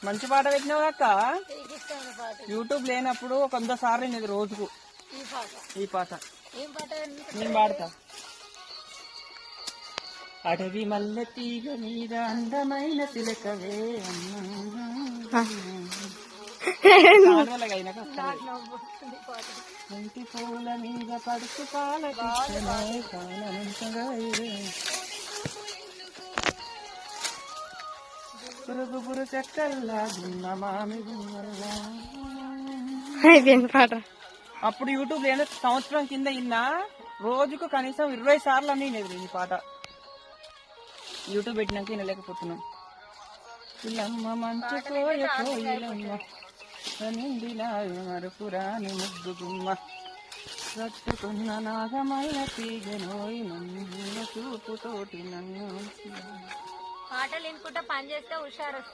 మంచి పాట పెట్టినావు అక్క. యూట్యూబ్ లేనప్పుడు 100 సార్లు ఇది రోజుకు ఈ పాట నేను పాడతా. అడవి మల్లె తీగ మీద అందమైన తిలకవే ఇంటి పూల మీద పడుచు పాల పురుగు చెక్కల్లా గున్న మామి గుమ్మల్లా పాట. అప్పుడు యూట్యూబ్ లేని సంవత్సరం కింద ఇన్నా రోజుకు కనీసం 20 సార్లు అని వినేది ఈ పాట. యూట్యూబ్ పెట్టినాక వినలేకపోతున్నాం. ఇల్లమ్మ మంచు కోయ కోయిలమ్మ మరుపురాని ముద్దు గుమ్మ రట్టుకున్న నాగమల్ల తీగనోయి నన్ను చూపుతోటి నన్ను పాటలు వినుకుంటా పని చేస్తే హుషారు.